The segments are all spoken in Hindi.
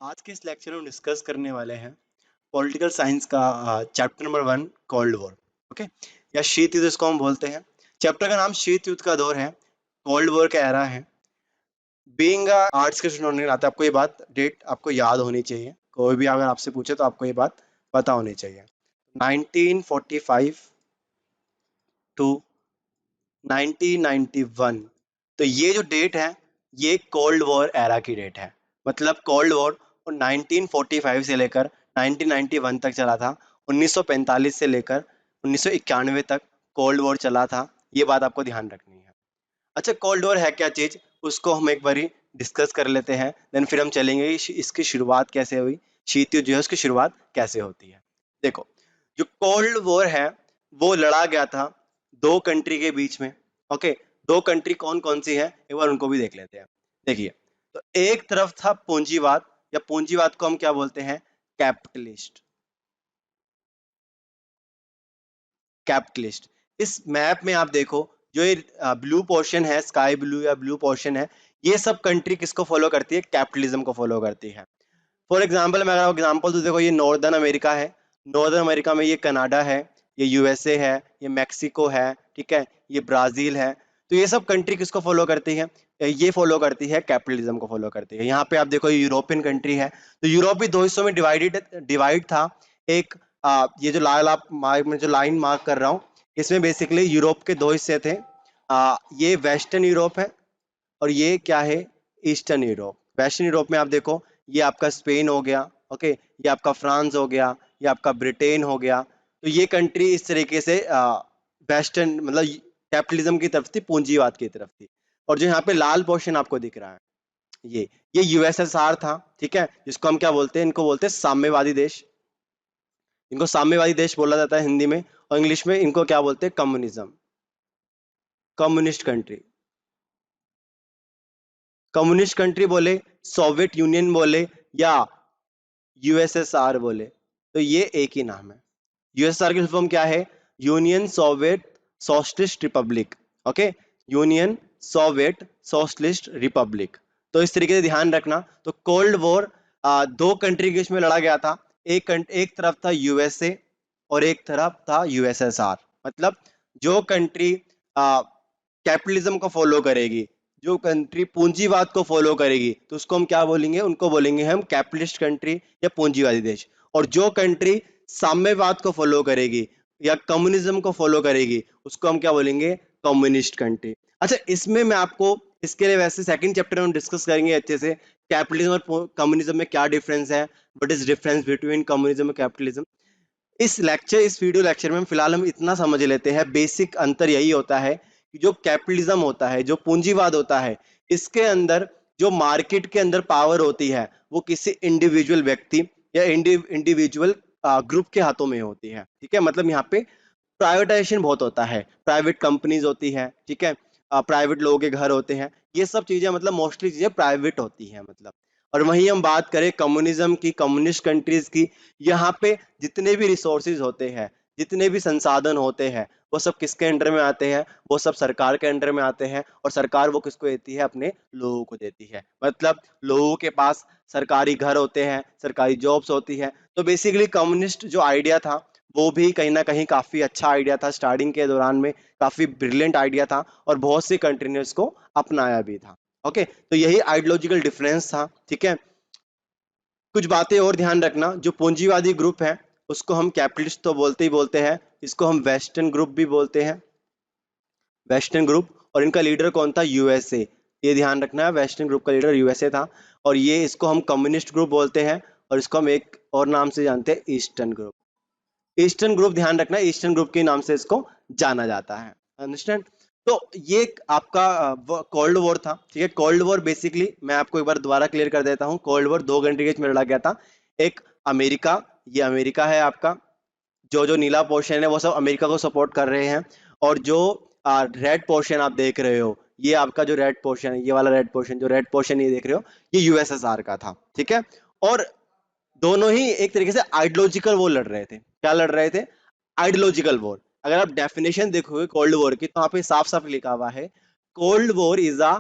आज के इस लेक्चर में हम डिस्कस करने वाले हैं पॉलिटिकल साइंस का chapter number 1 cold war. Okay, या शीत युद्ध इसको हम बोलते हैं। चैप्टर का नाम शीत युद्ध का दौर है, कोल्ड वॉर का एरा है। बीइंग आर्ट्स के स्टूडेंट होने के नाते आपको ये बात डेट आपको याद होनी चाहिए। कोई भी अगर आपसे पूछे तो आपको ये बात पता होनी चाहिए। 1945 टू 1991, तो ये जो डेट है ये कोल्ड वॉर एरा की डेट है। मतलब कोल्ड वॉर 1945 से लेकर 1991 तक चला था। 1945 से लेकर 1991 तक कोल्ड वॉर चला था। ये बात आपको ध्यान रखनी है। अच्छा, कोल्ड वॉर है क्या चीज, उसको हम एक बारी डिस्कस कर लेते हैं, देन फिर हम चलेंगे इसकी शुरुआत कैसे हुई, शीत युद्ध जो है उसकी शुरुआत कैसे होती है। देखो, जो कोल्ड वॉर है वो लड़ा गया था दो कंट्री के बीच में। ओके, दो कंट्री कौन कौन सी है एक बार उनको भी देख लेते हैं। देखिए, तो एक तरफ था पूंजीवाद, या पूंजीवाद को हम क्या बोलते हैं, कैपिटलिस्ट। कैपिटलिस्ट। इस मैप में आप देखो, जो ये ब्लू पोर्शन है, स्काई ब्लू या ब्लू पोर्शन है, ये सब कंट्री किसको फॉलो करती है, कैपिटलिज्म को फॉलो करती है। फॉर एग्जाम्पल मैं अगर एग्जाम्पल तो देखो, ये नॉर्दर्न अमेरिका है। नॉर्दर्न अमेरिका में ये कनाडा है, ये यूएसए है, ये मैक्सिको है, ठीक है, ये ब्राजील है। तो ये सब कंट्री किसको फॉलो करती है, ये फॉलो करती है कैपिटलिज्म को फॉलो करती है। यहाँ पे आप देखो, ये यूरोपियन कंट्री है। तो यूरोप भी दो हिस्सों में डिवाइड था। एक ये जो लाल आप मार्क में जो लाइन मार्क कर रहा हूँ, इसमें बेसिकली यूरोप के दो हिस्से थे। ये वेस्टर्न यूरोप है और ये क्या है, ईस्टर्न यूरोप। वेस्टर्न यूरोप में आप देखो, ये आपका स्पेन हो गया, ओके, ये आपका फ्रांस हो गया, ये आपका ब्रिटेन हो गया। तो ये कंट्री इस तरीके से वेस्टर्न मतलब कैपिटलिज्म की तरफ थी, पूंजीवाद की तरफ थी। और जो यहाँ पे लाल पोर्शन आपको दिख रहा है, ये यूएसएसआर था, ठीक है, जिसको हम क्या बोलते हैं, इनको बोलते हैं साम्यवादी देश। इनको साम्यवादी देश बोला जाता है हिंदी में, और इंग्लिश में इनको क्या बोलते हैं, communism, communist country. Communist country बोले, सोवियत यूनियन बोले, या यूएसएसआर बोले, तो ये एक ही नाम है। यूएसएसआर की फॉर्म क्या है, union Soviet socialist Republic. Okay, union Soviet socialist Republic. तो इस तरीके से ध्यान रखना। तो कोल्ड वॉर दो कंट्री के बीच में लड़ा गया था। एक तरफ था यूएसए और एक तरफ था यूएसएसआर। मतलब जो कंट्री कैपिटलिज्म को फॉलो करेगी, जो कंट्री पूंजीवाद को फॉलो करेगी, तो उसको हम क्या बोलेंगे, उनको बोलेंगे हम कैपिटलिस्ट कंट्री या पूंजीवादी देश। और जो कंट्री साम्यवाद को फॉलो करेगी या कम्युनिज्म को फॉलो करेगी, उसको हम क्या बोलेंगे, कम्युनिस्ट कंट्री। अच्छा, इसमें मैं आपको इसके लिए वैसे सेकंड चैप्टर में हम डिस्कस करेंगे अच्छे से, कैपिटलिज्म और कम्युनिज्म में क्या डिफरेंस है, what is difference between communism और कैपिटलिज्म। इस वीडियो लेक्चर में फिलहाल हम इतना समझ लेते हैं, बेसिक अंतर यही होता है कि जो कैपिटलिज्म होता है, जो पूंजीवाद होता है, इसके अंदर जो मार्केट के अंदर पावर होती है वो किसी इंडिविजुअल व्यक्ति या इंडिविजुअल ग्रुप के हाथों में होती है। ठीक है, मतलब यहाँ पे प्राइवेटाइजेशन बहुत होता है, प्राइवेट कंपनीज होती है, ठीक है, प्राइवेट लोगों के घर होते हैं, ये सब चीजें मतलब मोस्टली चीजें प्राइवेट होती हैं मतलब। और वहीं हम बात करें कम्युनिज्म की, कम्युनिस्ट कंट्रीज की, यहाँ पे जितने भी रिसोर्सेज होते हैं, जितने भी संसाधन होते हैं, वो सब किसके अंडर में आते हैं, वो सब सरकार के अंडर में आते हैं। और सरकार वो किसको देती है, अपने लोगों को देती है। मतलब लोगों के पास सरकारी घर होते हैं, सरकारी जॉब्स होती है। तो बेसिकली कम्युनिस्ट जो आइडिया था वो भी कहीं ना कहीं काफी अच्छा आइडिया था, स्टार्टिंग के दौरान में काफी ब्रिलियंट आइडिया था, और बहुत सी कंट्री ने इसको अपनाया भी था। ओके, तो यही आइडियोलॉजिकल डिफरेंस था। ठीक है, कुछ बातें और ध्यान रखना, जो पूंजीवादी ग्रुप है उसको हम कैपिटलिस्ट तो बोलते ही बोलते हैं, इसको हम वेस्टर्न ग्रुप भी बोलते हैं, वेस्टर्न ग्रुप। और इनका लीडर कौन था, यूएसए। ये ध्यान रखना है, वेस्टर्न ग्रुप का लीडर यूएसए था। और ये इसको हम कम्युनिस्ट ग्रुप बोलते हैं, और इसको हम एक और नाम से जानते हैं, ईस्टर्न ग्रुप। ईस्टर्न ग्रुप ध्यान रखना, ईस्टर्न ग्रुप के नाम से इसको जाना जाता है। अंडरस्टैंड। तो ये आपका कोल्ड वॉर था। ठीक है, कोल्ड वॉर बेसिकली मैं आपको एक बार दोबारा क्लियर कर देता हूँ। कोल्ड वॉर दो कंट्री के बीच में लड़ा गया था। एक अमेरिका, ये अमेरिका है आपका, जो जो नीला पोर्शन है वो सब अमेरिका को सपोर्ट कर रहे हैं। और जो रेड पोर्शन आप देख रहे हो, ये आपका जो रेड पोर्शन है, ये वाला रेड पोर्शन, जो रेड पोर्शन ये देख रहे हो, ये यूएसएसआर का था। ठीक है, और दोनों ही एक तरीके से आइडियोलॉजिकल वॉर लड़ रहे थे। क्या लड़ रहे थे, आइडियोलॉजिकल वॉर। अगर आप डेफिनेशन देखोगे कोल्ड वॉर की, तो वहां पे साफ साफ लिखा हुआ है, cold war is a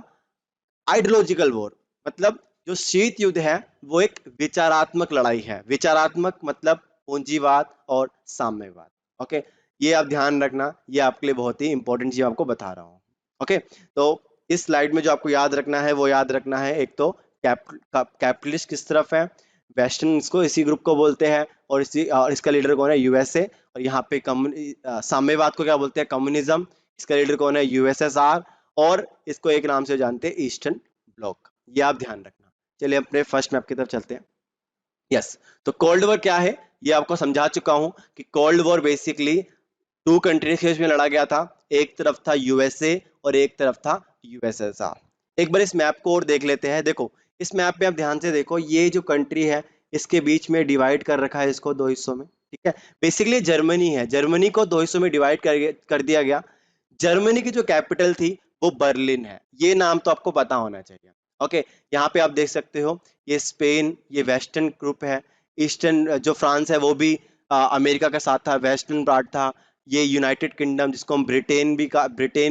ideological war. मतलब जो शीत युद्ध है वो एक विचारात्मक लड़ाई है। विचारात्मक मतलब पूंजीवाद और साम्यवाद। ओके, ये आप ध्यान रखना, ये आपके लिए बहुत ही इंपॉर्टेंट चीज आपको बता रहा हूँ। ओके, तो इस स्लाइड में जो आपको याद रखना है वो याद रखना है, एक तो कैपिटलिस्ट किस तरफ है, वेस्टर्न इसको इसी ग्रुप को बोलते हैं, और इसका लीडर कौन है, यूएसए। और यहाँ पे साम्यवाद को क्या बोलते हैं, कम्युनिज्म। इसका लीडर कौन है, यूएसएसआर। और इसको एक नाम से जानते हैं, ईस्टर्न ब्लॉक। ये आप ध्यान रखना। चलिए अपने फर्स्ट मैप की तरफ चलते हैं। यस, तो कोल्ड वॉर क्या है ये आपको समझा चुका हूं कि cold war basically two countries के बीच में लड़ा गया था। एक तरफ था यूएसए और एक तरफ था यूएसएसआर। एक बार इस मैप को और देख लेते हैं। देखो इस मैप पे आप ध्यान से देखो, ये जो कंट्री है इसके बीच में डिवाइड कर रखा है इसको दो हिस्सों में। ठीक है, बेसिकली जर्मनी है, जर्मनी को दो हिस्सों में डिवाइड कर दिया गया। जर्मनी की जो कैपिटल थी वो बर्लिन है, ये नाम तो आपको पता होना चाहिए। ओके, यहाँ पे आप देख सकते हो ये स्पेन, ये वेस्टर्न ग्रुप है। ईस्टर्न जो फ्रांस है वो भी अमेरिका के साथ था, वेस्टर्न पार्ट था। ये यूनाइटेड किंगडम जिसको हम ब्रिटेन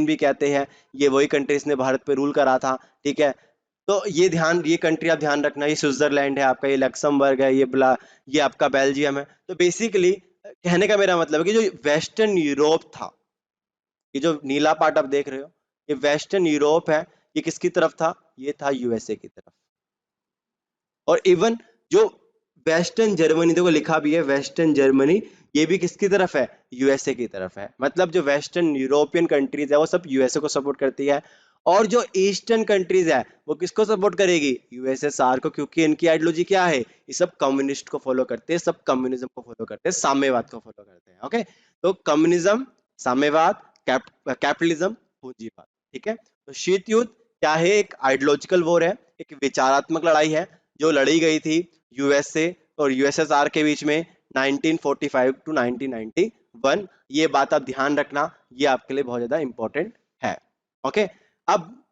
भी कहते हैं, ये वही कंट्री इसने भारत पे रूल करा था। ठीक है, तो ये कंट्री आप ध्यान रखना, ये स्विट्जरलैंड है आपका, ये लक्समबर्ग है, ये आपका बेल्जियम है। तो बेसिकली कहने का मेरा मतलब है कि जो वेस्टर्न यूरोप था, ये जो नीला पार्ट आप देख रहे हो, ये वेस्टर्न यूरोप है। ये किसकी तरफ था, ये था यूएसए की तरफ। और इवन जो वेस्टर्न जर्मनी, देखो लिखा भी है वेस्टर्न जर्मनी, ये भी किसकी तरफ है, यूएसए की तरफ है। मतलब जो वेस्टर्न यूरोपियन कंट्रीज है वो सब यूएसए को सपोर्ट करती है। और जो ईस्टर्न कंट्रीज है वो किसको सपोर्ट करेगी, यूएसएसआर को, क्योंकि इनकी आइडियोलॉजी क्या है, ये सब कम्युनिस्ट को फॉलो करते हैं, सब कम्युनिज्म को फॉलो करते हैं, साम्यवाद को फॉलो करते हैं। ओके, तो कम्युनिज्म, साम्यवाद, कैपिटलिज्म, पूंजीवाद। ठीक है, तो शीत युद्ध क्या है, एक आइडियोलॉजिकल वॉर है, एक विचारात्मक लड़ाई है जो लड़ी गई थी यूएसए और यूएसएसआर के बीच में 1945 टू 1991। ये बात आप ध्यान रखना, ये आपके लिए बहुत ज्यादा इंपॉर्टेंट है। ओके, अब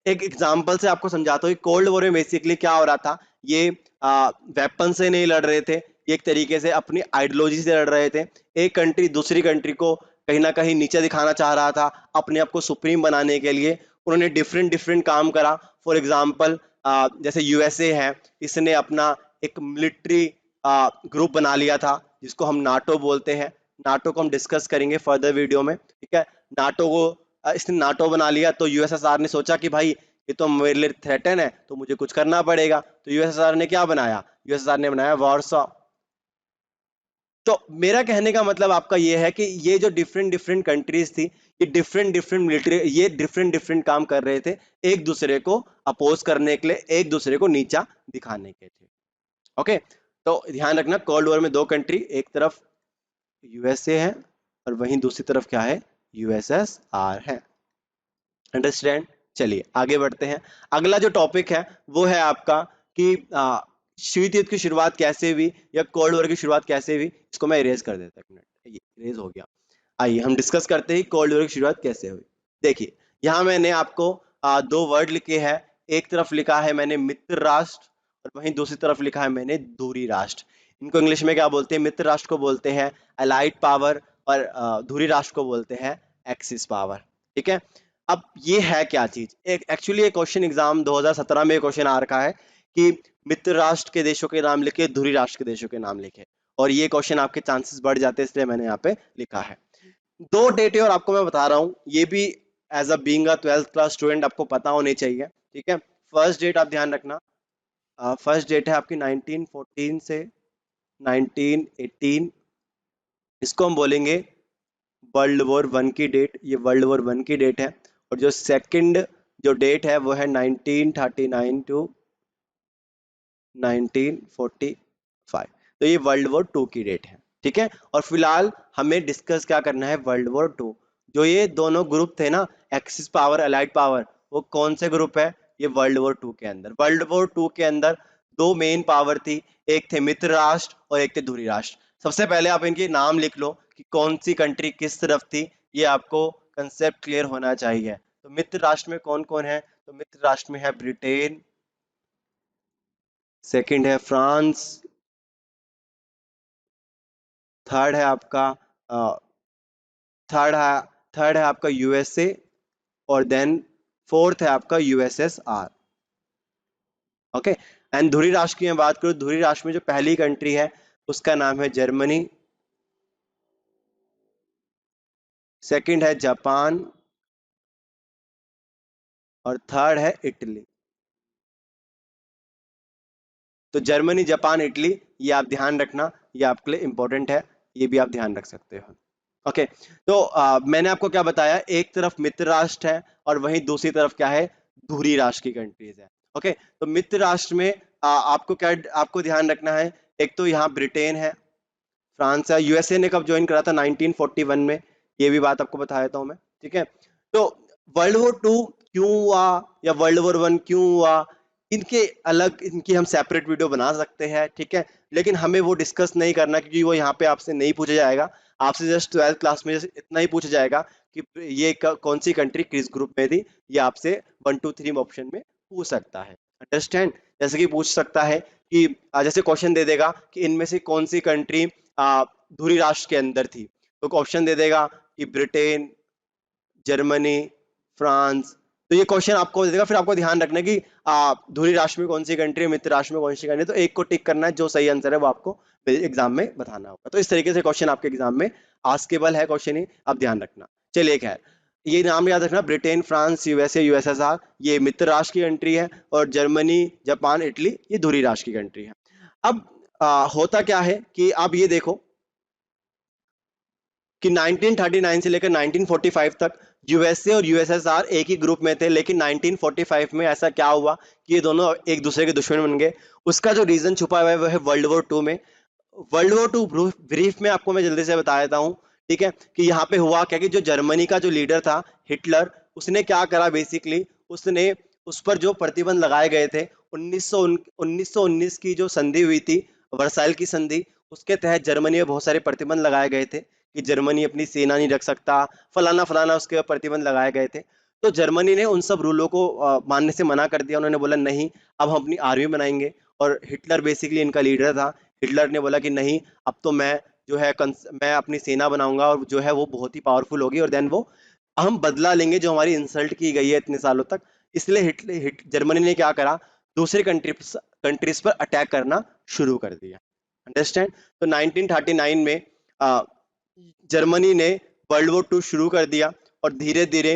एक एग्जांपल से आपको समझाता हूँ। कोल्ड वॉर में बेसिकली क्या हो रहा था, ये वेपन से नहीं लड़ रहे थे, ये एक तरीके से अपनी आइडियोलॉजी से लड़ रहे थे। एक कंट्री दूसरी कंट्री को कहीं ना कहीं नीचे दिखाना चाह रहा था, अपने आप को सुप्रीम बनाने के लिए उन्होंने डिफरेंट डिफरेंट काम करा। फॉर एग्जाम्पल जैसे यूएसए है, इसने अपना एक मिलिट्री ग्रुप बना लिया था जिसको हम नाटो बोलते हैं। नाटो को हम डिस्कस करेंगे फर्दर वीडियो में। ठीक है, नाटो को इसने नाटो बना लिया, तो यूएसएसआर ने सोचा कि भाई ये तो मेरे लिए थ्रेटन है, तो मुझे कुछ करना पड़ेगा। तो यूएसएसआर ने क्या बनाया, यूएसएसआर ने बनाया वार्सो। तो मेरा कहने का मतलब आपका ये है कि ये जो डिफरेंट डिफरेंट कंट्रीज थी, ये डिफरेंट डिफरेंट मिलिट्री, ये डिफरेंट डिफरेंट काम कर रहे थे एक दूसरे को अपोज करने के लिए, एक दूसरे को नीचा दिखाने के लिए। ओके, तो ध्यान रखना कोल्ड वॉर में दो कंट्री, एक तरफ यूएसए है और वहीं दूसरी तरफ क्या है, यूएसएसआर है। अंडरस्टैंड। चलिए आगे बढ़ते हैं। अगला जो टॉपिक है वो है आपका कि शीत युद्ध की शुरुआत कैसे हुई या कोल्ड वॉर की शुरुआत कैसे हुई। इसको मैं इरेज कर देता हूँ, एक मिनट, ये इरेज हो गया। आइए हम डिस्कस करते हैं कोल्ड वॉर की शुरुआत कैसे हुई। देखिए यहाँ मैंने आपको दो वर्ड लिखे हैं। एक तरफ लिखा है मैंने मित्र राष्ट्र और वहीं दूसरी तरफ लिखा है मैंने धुरी राष्ट्र। इनको इंग्लिश में क्या बोलते हैं, मित्र राष्ट्र को बोलते हैं अलाइड पावर और धुरी राष्ट्र को बोलते हैं एक्सिस पावर। ठीक है, अब ये है क्या चीज, एक एक्चुअली एक क्वेश्चन एग्जाम 2017 में क्वेश्चन आ रखा है कि मित्र राष्ट्र के देशों के नाम लिखे, धुरी राष्ट्र के देशों के नाम लिखे, और ये क्वेश्चन आपके चांसेस बढ़ जाते हैं, इसलिए मैंने यहाँ पे लिखा है। दो डेट है और आपको मैं बता रहा हूँ, ये भी as a being a 12th class student आपको पता होनी चाहिए। ठीक है, फर्स्ट डेट आप ध्यान रखना, फर्स्ट डेट है आपकी 1914 से 1918, इसको हम बोलेंगे वर्ल्ड वॉर वन की डेट, ये वर्ल्ड वॉर वन की डेट है। और जो सेकंड जो डेट है वो है 1939 टू 1945, तो ये वर्ल्ड वॉर टू की डेट है। ठीक है, और फिलहाल हमें डिस्कस क्या करना है, वर्ल्ड वॉर टू। जो ये दोनों ग्रुप थे ना, एक्सिस पावर अलाइड पावर, वो कौन से ग्रुप है, ये वर्ल्ड वॉर टू के अंदर। वर्ल्ड वॉर टू के अंदर दो मेन पावर थी, एक थे मित्र राष्ट्र और एक थे धुरी राष्ट्र। सबसे पहले आप इनके नाम लिख लो कि कौन सी कंट्री किस तरफ थी, ये आपको कंसेप्ट क्लियर होना चाहिए। तो मित्र राष्ट्र में कौन कौन है, तो मित्र राष्ट्र में है ब्रिटेन, सेकंड है फ्रांस, थर्ड है आपका थर्ड है थर्ड है आपका यूएसए, और देन फोर्थ है आपका यूएसएसआर। ओके। एंड धुरी राष्ट्र की मैं बात करूं, धुरी राष्ट्र में जो पहली कंट्री है उसका नाम है जर्मनी, सेकंड है जापान और थर्ड है इटली। तो जर्मनी, जापान, इटली, ये आप ध्यान रखना, ये आपके लिए इंपॉर्टेंट है, ये भी आप ध्यान रख सकते हो। ओके। तो मैंने आपको क्या बताया, एक तरफ मित्र राष्ट्र है और वहीं दूसरी तरफ क्या है, धुरी राष्ट्र की कंट्रीज है। ओके। तो मित्र राष्ट्र में आपको क्या, आपको ध्यान रखना है, एक तो यहाँ ब्रिटेन है, फ्रांस है। यूएसए ने कब ज्वाइन करा था, 1941 में, ये भी बात आपको बता देता हूँ मैं, ठीक है। तो वर्ल्ड वॉर टू क्यों हुआ या वर्ल्ड वॉर वन क्यों हुआ, इनके अलग, इनकी हम सेपरेट वीडियो बना सकते हैं, ठीक है। लेकिन हमें वो डिस्कस नहीं करना, क्योंकि वो यहाँ पे आपसे नहीं पूछा जाएगा। आपसे जस्ट 12th क्लास में इतना ही पूछा जाएगा कि ये कौन सी कंट्री किस ग्रुप में थी, ये आपसे 1 2 3 ऑप्शन में पूछ सकता है। अंडरस्टैंड? जैसे कि पूछ सकता है कि जैसे क्वेश्चन दे देगा कि इनमें से कौन सी कंट्री धुरी राष्ट्र के अंदर थी, तो ऑप्शन दे देगा कि ब्रिटेन, जर्मनी, फ्रांस। तो ये क्वेश्चन आपको दे देगा, फिर आपको ध्यान रखना है कि धुरी राष्ट्र में कौन सी कंट्री है, मित्र राष्ट्र में कौन सी कंट्री है, तो एक को टिक करना है, जो सही आंसर है वो आपको एग्जाम में बताना होगा। तो इस तरीके से क्वेश्चन आपके एग्जाम में आस्केबल है, क्वेश्चन ही आप ध्यान रखना। चलिए खैर, ये नाम याद रखना, ब्रिटेन, फ्रांस, यूएसए, यूएसएसआर, ये मित्र राष्ट्र की कंट्री है, और जर्मनी, जापान, इटली, ये धुरी राष्ट्र की कंट्री है। अब होता क्या है कि आप ये देखो कि 1939 से लेकर 1945 तक यूएसए और यूएसएसआर एक ही ग्रुप में थे, लेकिन 1945 में ऐसा क्या हुआ कि ये दोनों एक दूसरे के दुश्मन बन गए। उसका जो रीजन छुपा हुआ है वो है वर्ल्ड वॉर टू में। वर्ल्ड वॉर टू ब्रीफ में आपको मैं जल्दी से बता देता हूँ, ठीक है, कि यहाँ पे हुआ क्या कि जो जर्मनी का जो लीडर था हिटलर, उसने क्या करा बेसिकली, उसने उस पर जो प्रतिबंध लगाए गए थे, 1919 की जो संधि हुई थी, वर्साइल की संधि, उसके तहत जर्मनी में बहुत सारे प्रतिबंध लगाए गए थे कि जर्मनी अपनी सेना नहीं रख सकता, फलाना फलाना, उसके प्रतिबंध लगाए गए थे। तो जर्मनी ने उन सब रूलों को मानने से मना कर दिया। उन्होंने बोला नहीं, अब हम अपनी आर्मी बनाएंगे। और हिटलर बेसिकली इनका लीडर था। हिटलर ने बोला कि नहीं, अब तो मैं जो है मैं अपनी सेना बनाऊंगा और जो है वो बहुत ही पावरफुल होगी, और देन वो हम बदला लेंगे जो हमारी इंसल्ट की गई है इतने सालों तक। इसलिए जर्मनी ने क्या करा, दूसरी कंट्रीज पर अटैक करना शुरू कर दिया। अंडरस्टैंड? तो 1939 में आ, जर्मनी ने वर्ल्ड वॉर टू शुरू कर दिया, और धीरे धीरे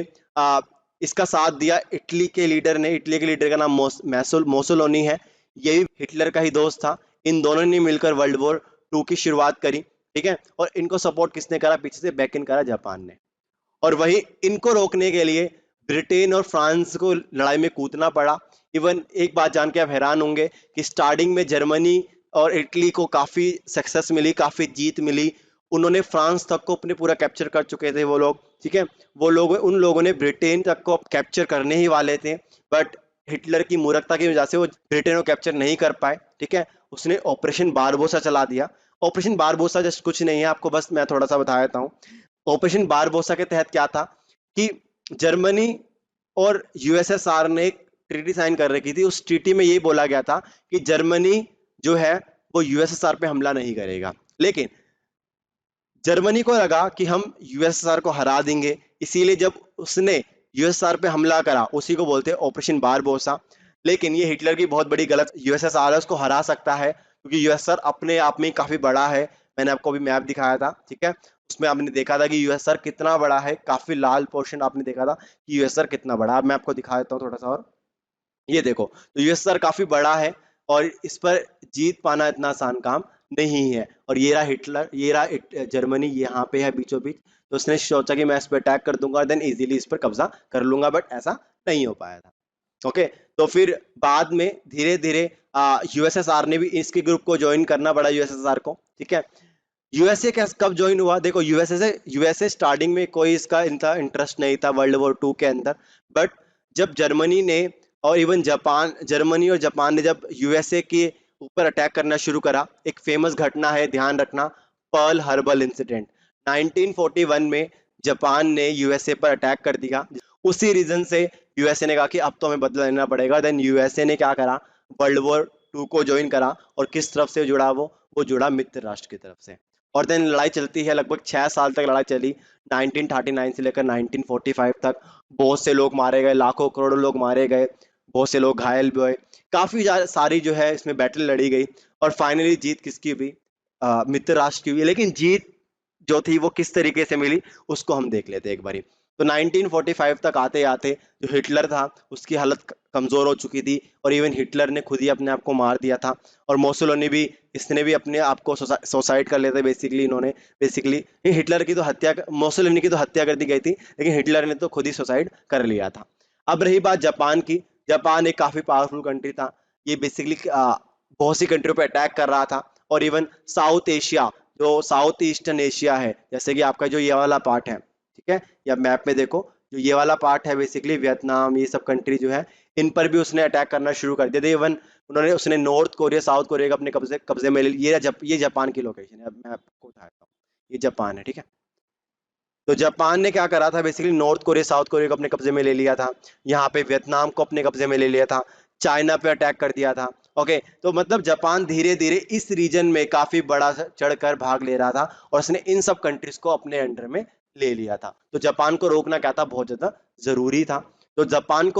इसका साथ दिया इटली के लीडर ने। इटली के लीडर का नाम मोसोलोनी है, ये भी हिटलर का ही दोस्त था। इन दोनों ने मिलकर वर्ल्ड वॉर टू की शुरुआत करी, ठीक है। और इनको सपोर्ट किसने करा, पीछे से बैक इन करा जापान ने। और वही इनको रोकने के लिए ब्रिटेन और फ्रांस को लड़ाई में कूदना पड़ा। इवन एक बात जान के आप हैरान होंगे कि स्टार्टिंग में जर्मनी और इटली को काफी सक्सेस मिली, काफी जीत मिली। उन्होंने फ्रांस तक को अपने पूरा कैप्चर कर चुके थे वो लोग, ठीक है। वो लोग, उन लोगों ने ब्रिटेन तक को कैप्चर करने ही वाले थे, बट हिटलर की मूर्खता की वजह से वो ब्रिटेन को कैप्चर नहीं कर पाए, ठीक है। उसने ऑपरेशन बारबोसा चला दिया। ऑपरेशन बारबोसा जस्ट कुछ नहीं है, आपको बस मैं थोड़ा सा बता देता हूँ। ऑपरेशन बारबोसा के तहत क्या था कि जर्मनी और यूएसएसआर ने एक ट्रीटी साइन कर रखी थी। उस ट्रीटी में ये बोला गया था कि जर्मनी जो है वो यूएसएसआर पे हमला नहीं करेगा। लेकिन जर्मनी को लगा कि हम यूएसएसआर को हरा देंगे, इसीलिए जब उसने यूएसएसआर पे हमला करा, उसी को बोलते हैं ऑपरेशन बारबोसा। लेकिन ये हिटलर की बहुत बड़ी गलत, यूएसएसआर है उसको हरा सकता है क्योंकि यूएसएसआर अपने आप में काफी बड़ा है। मैंने आपको अभी मैप दिखाया था, ठीक है, उसमें आपने देखा था कि यूएसएसआर कितना बड़ा है, काफी लाल पोर्शन आपने देखा था कि यूएसएसआर कितना बड़ा है। अब मैं आपको दिखा देता हूँ थोड़ा सा और, ये देखो, तो यूएसएसआर काफी बड़ा है और इस पर जीत पाना इतना आसान काम नहीं है। और ये रहा हिटलर, ये रहा जर्मनी यहाँ पे है बीचों बीच। तो उसने सोचा कि मैं इस पर अटैक कर दूंगा और देन इजीली इस पर कब्जा कर लूंगा, बट ऐसा नहीं हो पाया था। ओके। तो फिर बाद में धीरे धीरे यूएसएसआर ने भी इसके ग्रुप को ज्वाइन करना पड़ा, यूएसएसआर को, ठीक है। यूएसए कब ज्वाइन हुआ, देखो, यूएसए स्टार्टिंग में कोई इसका इनका इंटरेस्ट नहीं था वर्ल्ड वॉर टू के अंदर। बट जब जर्मनी ने और इवन जापान, जर्मनी और जापान ने जब यूएसए के ऊपर अटैक करना शुरू करा, एक फेमस घटना है, ध्यान रखना, पर्ल हर्बल इंसिडेंट। 1941 में जापान ने यूएसए पर अटैक कर दिया। उसी रीजन से यूएसए ने कहा कि अब तो हमें बदला लेना पड़ेगा। देन यूएसए ने क्या करा, वर्ल्ड वॉर टू को ज्वाइन करा। और किस तरफ से जुड़ा, वो जुड़ा मित्र राष्ट्र की तरफ से। और देन लड़ाई चलती है, लगभग 6 साल तक लड़ाई चली, 1939 से लेकर 1945 तक। बहुत से लोग मारे गए, लाखों करोड़ों लोग मारे गए, बहुत से लोग घायल भी हुए, काफी सारी जो है इसमें बैटल लड़ी गई, और फाइनली जीत किसकी हुई? मित्र राष्ट्र की हुई। लेकिन जीत जो थी वो किस तरीके से मिली उसको हम देख लेते हैं एक बारी। तो 1945 तक आते आते जो हिटलर था उसकी हालत कमजोर हो चुकी थी, और इवन हिटलर ने खुद ही अपने आप को मार दिया था, और मोसोलोनी भी, इसने भी अपने आप को सुसाइड कर लिया था बेसिकली। इन्होंने बेसिकली हिटलर की तो हत्या, मोसोलोनी की तो हत्या कर दी गई थी, लेकिन हिटलर ने तो खुद ही सुसाइड कर लिया था। अब रही बात जापान की। जापान एक काफी पावरफुल कंट्री था। ये बेसिकली बहुत सी कंट्रियों पे अटैक कर रहा था, और इवन साउथ एशिया, जो साउथ ईस्टर्न एशिया है, जैसे कि आपका जो ये वाला पार्ट है, ठीक है, या मैप में देखो, जो ये वाला पार्ट है बेसिकली वियतनाम, ये सब कंट्री जो है, इन पर भी उसने अटैक करना शुरू कर दिया था। इवन उसने नॉर्थ कोरिया, साउथ कोरिया का अपने कब्जे कब्जे में ले लिया। ये जापान की लोकेशन है। अब मैं आपको बताता हूँ, ये जापान है, ठीक है। तो जापान ने क्या करा था basically, north Korea, south Korea को अपने कब्जे में ले लिया था, यहाँ पे वियतनाम को अपने कब्जे में ले लिया था, चाइना पे अटैक कर दिया था। ओके, तो मतलब जापान धीरे धीरे इस रीजन में काफी बड़ा चढ़कर भाग ले रहा था, और उसने इन सब कंट्रीज को अपने अंडर में ले लिया था। तो जापान को रोकना क्या था, बहुत ज्यादा जरूरी था। तो जापान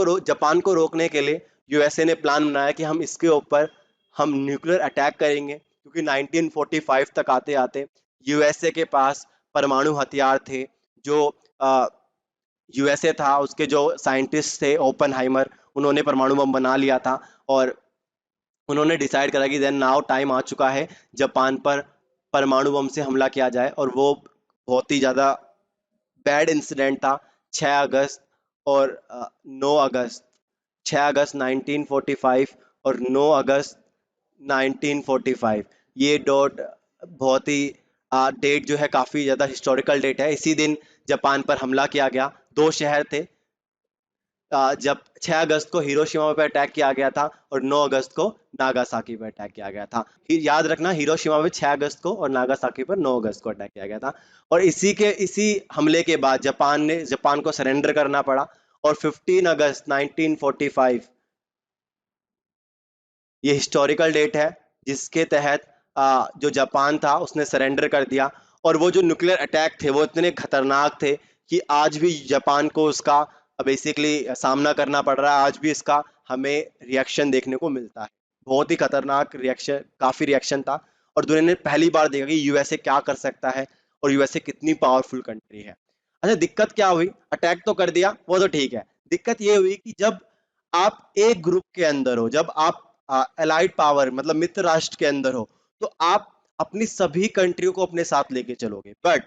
को रोकने के लिए यूएसए ने प्लान बनाया कि हम इसके ऊपर हम न्यूक्लियर अटैक करेंगे, क्योंकि 1945 तक आते आते यूएसए के पास परमाणु हथियार थे। जो यूएसए था, उसके जो साइंटिस्ट थे ओपनहाइमर, उन्होंने परमाणु बम बना लिया था, और उन्होंने डिसाइड करा कि देन नाउ टाइम आ चुका है जापान पर परमाणु बम से हमला किया जाए। और वो बहुत ही ज़्यादा बैड इंसिडेंट था। 6 अगस्त और 9 अगस्त, 6 अगस्त 1945 और 9 अगस्त 1945, ये डॉट बहुत ही डेट जो है काफ़ी ज़्यादा हिस्टोरिकल डेट है। इसी दिन जापान पर हमला किया गया। दो शहर थे, जब 6 अगस्त को हिरोशिमा पे अटैक किया गया था, और 9 अगस्त को नागासाकी पे अटैक किया गया था। याद रखना, हिरोशिमा पे 6 अगस्त को और नागासाकी पर 9 अगस्त को अटैक किया गया था। और इसी हमले के बाद जापान को सरेंडर करना पड़ा, और 15 अगस्त 1945 ये हिस्टोरिकल डेट है जिसके तहत जो जापान था उसने सरेंडर कर दिया। और वो जो न्यूक्लियर अटैक थे वो इतने खतरनाक थे कि आज भी जापान को उसका बेसिकली सामना करना पड़ रहा है। आज भी इसका हमें रिएक्शन देखने को मिलता है। बहुत ही खतरनाक रिएक्शन, काफी रिएक्शन था, और दुनिया ने पहली बार देखा कि यूएसए क्या कर सकता है, और यूएसए कितनी पावरफुल कंट्री है। अच्छा, दिक्कत क्या हुई? अटैक तो कर दिया, वो तो ठीक है। दिक्कत ये हुई कि जब आप एक ग्रुप के अंदर हो, जब आप एलाइड पावर मतलब मित्र राष्ट्र के अंदर हो, तो आप अपनी सभी कंट्रियों को अपने साथ लेके चलोगे। बट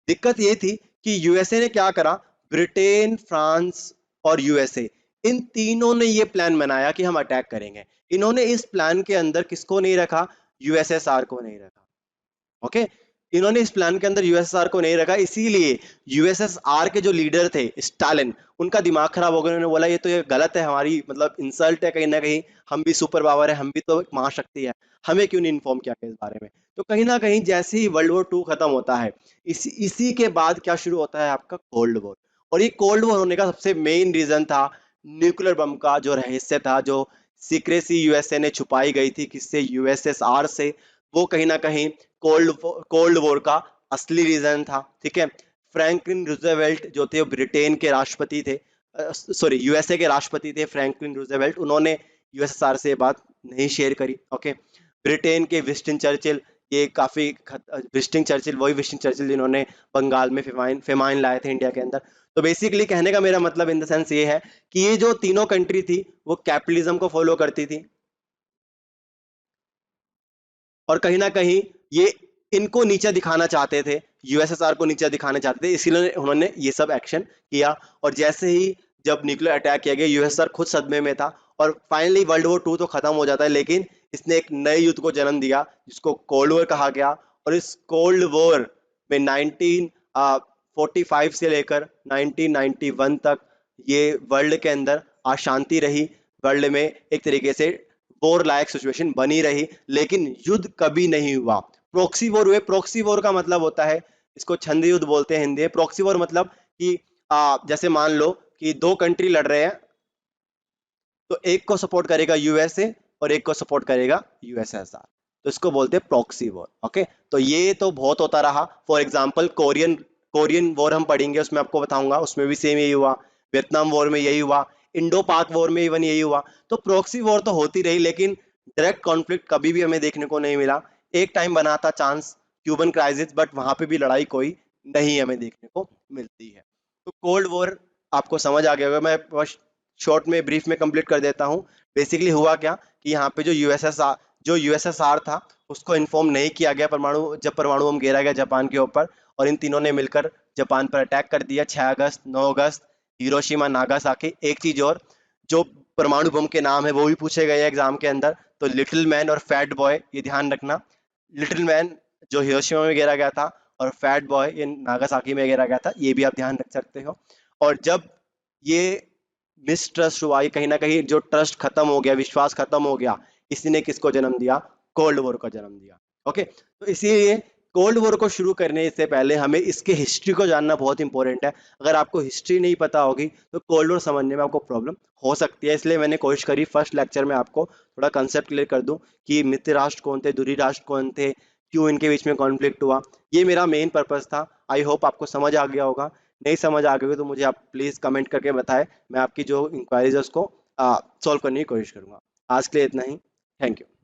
दिक्कत ये थी कि यूएसए ने क्या करा, ब्रिटेन, फ्रांस और यूएसए, इन तीनों ने ये प्लान बनाया कि हम अटैक करेंगे। इन्होंने इस प्लान के अंदर किसको नहीं रखा? यूएसएसआर को नहीं रखा। ओके, इन्होंने इस प्लान के अंदर यूएसएसआर को नहीं रखा, इसीलिए यूएसएसआर के जो लीडर थे स्टालिन, उनका दिमाग खराब हो गया। उन्होंने बोला ये तो ये गलत है, हमारी मतलब इंसल्ट है कहीं ना कहीं, हम भी सुपर पावर है, हम भी तो एक महाशक्ति है, हमें क्यों नहीं इन्फॉर्म किया गया इस बारे में। तो कहीं ना कहीं जैसे ही वर्ल्ड वॉर 2 खत्म होता है, इसी के बाद क्या शुरू होता है? आपका कोल्ड वॉर। और ये कोल्ड वॉर होने का सबसे मेन रीजन था न्यूक्लियर बम का जो रहस्य था, जो सीक्रेसी यूएसए ने छुपाई गई थी किससे? यूएसएसआर से। वो कहीं ना कहीं कोल्ड वॉर का असली रीजन था। ठीक है, फ्रैंकलिन रूजवेल्ट जो थे वो ब्रिटेन के राष्ट्रपति थे, सॉरी यूएसए के राष्ट्रपति थे फ्रैंकलिन रूजवेल्ट, उन्होंने यूएसएसआर से ये बात नहीं शेयर करी। ओके, ब्रिटेन के विंस्टन चर्चिल, ये काफी विंस्टन चर्चिल, वही विंस्टन चर्चिल जिन्होंने बंगाल में फेमाइन लाए थे इंडिया के अंदर। तो बेसिकली कहने का मेरा मतलब इन द सेंस ये है कि ये जो तीनों कंट्री थी वो कैपिटलिज्म को फॉलो करती थी, और कहीं ना कहीं ये इनको नीचे दिखाना चाहते थे, यूएसएसआर को नीचे दिखाना चाहते थे, इसीलिए उन्होंने ये सब एक्शन किया। और जैसे ही जब न्यूक्लियर अटैक किया गया, यूएसएसआर खुद सदमे में था, और फाइनली वर्ल्ड वॉर 2 तो खत्म हो जाता है, लेकिन इसने एक नए युद्ध को जन्म दिया जिसको कोल्ड वॉर कहा गया। और इस कोल्ड वॉर में 1945 से लेकर 1991 तक ये वर्ल्ड के अंदर अशांति रही, वर्ल्ड में एक तरीके से वॉर लायक सिचुएशन बनी रही, लेकिन युद्ध कभी नहीं हुआ। प्रॉक्सी वॉर हुए। प्रॉक्सी वॉर का मतलब होता है, इसको छंद युद्ध बोलते हैं हिंदी में। प्रॉक्सी वॉर मतलब कि जैसे मान लो कि दो कंट्री लड़ रहे हैं, तो एक को सपोर्ट करेगा यूएसए और एक को सपोर्ट करेगा यूएसएसआर, तो इसको बोलते हैं प्रॉक्सी वॉर। ओके, तो ये तो बहुत होता रहा। For example Korean Korean war हम पढ़ेंगे, उसमें आपको बताऊंगा, उसमें भी सेम यही हुआ। वियतनाम वॉर में यही हुआ। इंडो पाक वॉर में इवन यही हुआ। तो प्रॉक्सी वॉर तो होती रही, लेकिन डायरेक्ट कॉन्फ्लिक्ट कभी भी हमें देखने को नहीं मिला। एक टाइम बना था चांस क्यूबन क्राइसिस, बट वहां पे भी लड़ाई कोई नहीं हमें देखने को मिलती है। तो कोल्ड वॉर आपको समझ आ गया होगा। मैं बस शॉर्ट में ब्रीफ में कंप्लीट कर देता हूँ। बेसिकली हुआ क्या कि यहाँ पे जो यूएसएसआर था उसको इन्फॉर्म नहीं किया गया जब परमाणु बम गिरा गया जापान के ऊपर, और इन तीनों ने मिलकर जापान पर अटैक कर दिया 6 अगस्त 9 अगस्त, हिरोशिमा नागासाकी। एक चीज और, जो परमाणु बम के नाम है वो भी पूछे गए एग्जाम के अंदर, तो लिटिल मैन और फैट बॉय, ये ध्यान रखना। लिटिल मैन जो हिरोशिमा में गिरा गया था, और फैट बॉय ये नागासाकी में गिरा गया था, ये भी आप ध्यान रख सकते हो। और जब ये मिसट्रस्ट हुआ, ये कहीं ना कहीं जो ट्रस्ट खत्म हो गया, विश्वास खत्म हो गया, इसी ने किसको जन्म दिया? कोल्ड वॉर को जन्म दिया। ओके, तो इसीलिए कोल्ड वॉर को शुरू करने से पहले हमें इसके हिस्ट्री को जानना बहुत इंपॉर्टेंट है। अगर आपको हिस्ट्री नहीं पता होगी तो कोल्ड वॉर समझने में आपको प्रॉब्लम हो सकती है। इसलिए मैंने कोशिश करी फर्स्ट लेक्चर में आपको थोड़ा कंसेप्ट क्लियर कर दूं कि मित्र राष्ट्र कौन थे, दूरी राष्ट्र कौन थे, क्यों इनके बीच में कॉन्फ्लिक्ट हुआ। ये मेरा मेन पर्पस था। आई होप आपको समझ आ गया होगा। नहीं समझ आ गई तो मुझे आप प्लीज़ कमेंट करके बताएं, मैं आपकी जो इंक्वायरीज है उसको सॉल्व करने की कोशिश करूंगा। आज के लिए इतना ही। Thank you.